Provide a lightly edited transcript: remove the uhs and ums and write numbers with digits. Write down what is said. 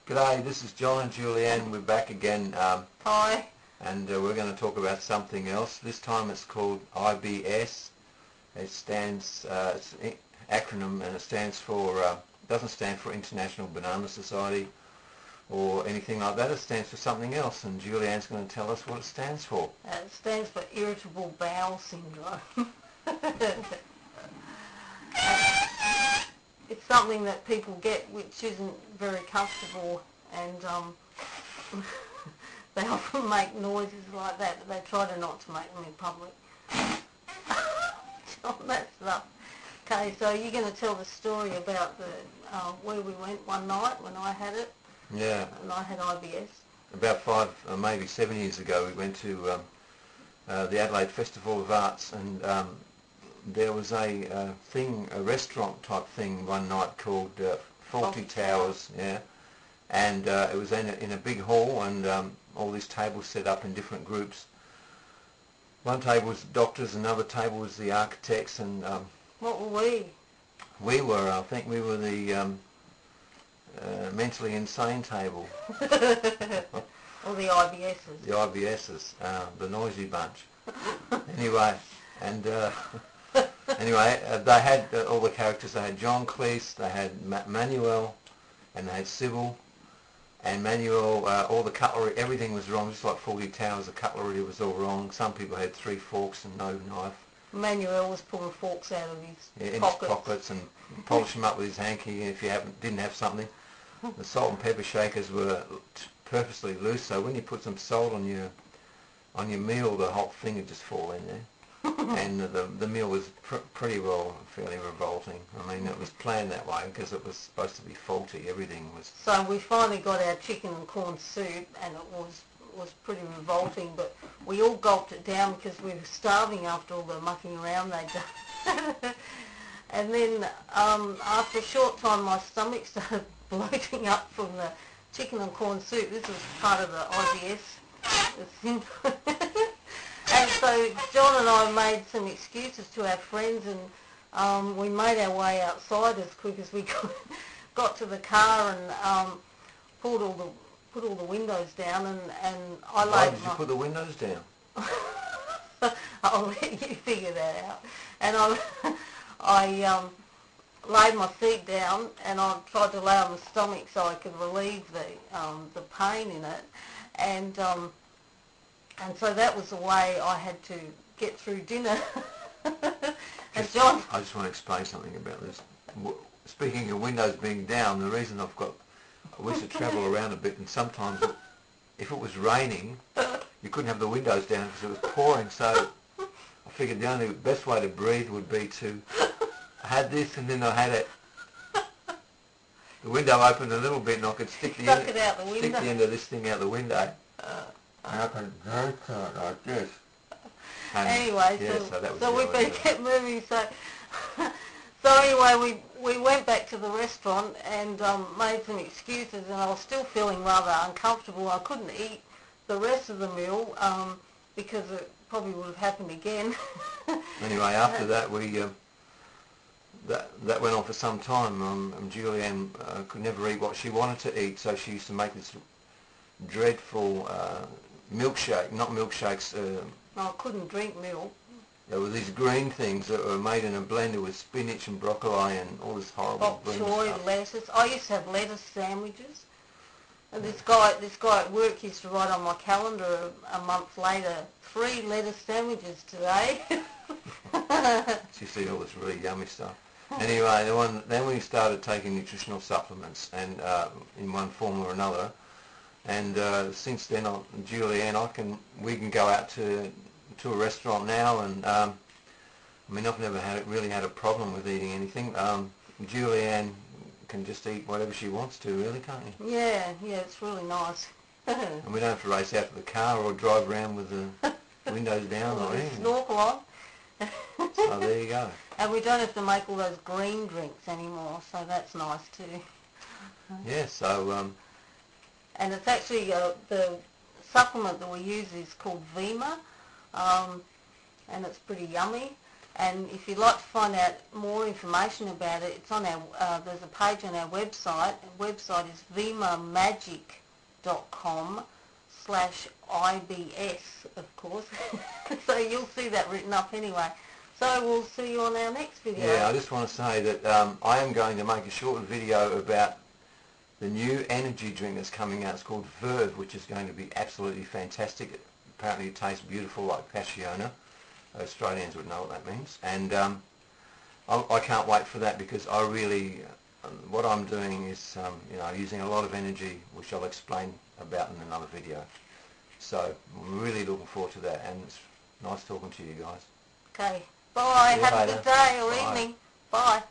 G'day, this is John and Julieanne. We're back again. Hi. And we're going to talk about something else. This time it's called IBS. It stands, it's an acronym, and it stands for, doesn't stand for International Banana Society or anything like that. It stands for something else, and Julieanne's going to tell us what it stands for. It stands for irritable bowel syndrome. It's something that people get which isn't very comfortable, and they often make noises like that, but they try to not to make them in public. John, that's enough. Okay, so you're going to tell the story about the where we went one night when I had it. Yeah. And I had IBS. About 5, maybe 7 years ago, we went to the Adelaide Festival of Arts, and there was a restaurant type thing one night called Fawlty Towers, yeah, and it was in a big hall, and all these tables set up in different groups. One table was doctors, another table was the architects, and what were we? We were, I think we were the mentally insane table. Or the IBSs. The IBSs, the noisy bunch. Anyway, and anyway, they had all the characters. They had John Cleese, they had Manuel, and they had Sybil. And Manuel, all the cutlery, everything was wrong, just like Fawlty Towers, the cutlery was all wrong. Some people had 3 forks and no knife. Manuel was pulling forks out of his in pockets. His pockets and polish them up with his hanky if you didn't have something. The salt and pepper shakers were purposely loose, so when you put some salt on your meal, the whole thing would just fall in there. And the meal was pretty well fairly revolting. I mean, it was planned that way because it was supposed to be faulty. Everything was. So we finally got our chicken and corn soup, and it was pretty revolting. But we all gulped it down because we were starving after all the mucking around they'd done. And then after a short time, my stomach started bloating up from the chicken and corn soup. This was part of the IBS syndrome. And so John and I made some excuses to our friends, and we made our way outside as quick as we got to the car, and put all the windows down, and I laid. Why did you put the windows down? I'll let you figure that out. And I laid my seat down, and I tried to lay on the stomach so I could relieve the pain in it, and so that was the way I had to get through dinner. And John, I just want to explain something about this. Speaking of windows being down, the reason we used to travel around a bit, and sometimes if it was raining, you couldn't have the windows down because it was pouring. So I figured the only best way to breathe would be to. I had this, and then I had the window opened a little bit, and I could stick the end of this thing out the window. And I could very tight like this. And anyway, yeah, so we better get moving. So anyway, we went back to the restaurant and made some excuses, and I was still feeling rather uncomfortable. I couldn't eat the rest of the meal because it probably would have happened again. Anyway, after that that went on for some time. Julieanne could never eat what she wanted to eat, so she used to make this dreadful milkshake, not milkshakes. I couldn't drink milk. There were these green things that were made in a blender with spinach and broccoli and all this horrible green stuff. Lettuce. I used to have lettuce sandwiches. And this guy at work used to write on my calendar a month later, 3 lettuce sandwiches today. She used to eat all this really yummy stuff. Anyway, then we started taking nutritional supplements, and in one form or another. And since then, Julieanne, we can go out to a restaurant now, and I mean, I've never really had a problem with eating anything. Julieanne can just eat whatever she wants to, really, can't you? Yeah, it's really nice. And we don't have to race out to the car or drive around with the windows down or anything. Snorkel on. So there you go. And we don't have to make all those green drinks anymore, so that's nice too. Yeah, so. And it's actually the supplement that we use is called Vima, and it's pretty yummy. And if you'd like to find out more information about it, it's on our, there's a page on our website. The website is vimamagic.com/IBS, of course. So you'll see that written up anyway. So we'll see you on our next video. Yeah, I just want to say that I am going to make a short video about the new energy drink that's coming out. It's called Verve, which is going to be absolutely fantastic. Apparently it tastes beautiful like Passiona. Australians would know what that means. And I can't wait for that, because I really, what I'm doing is, using a lot of energy, which I'll explain about in another video. So I'm really looking forward to that, and it's nice talking to you guys. Okay, bye. See you Have later. a good day or Bye. evening. Bye.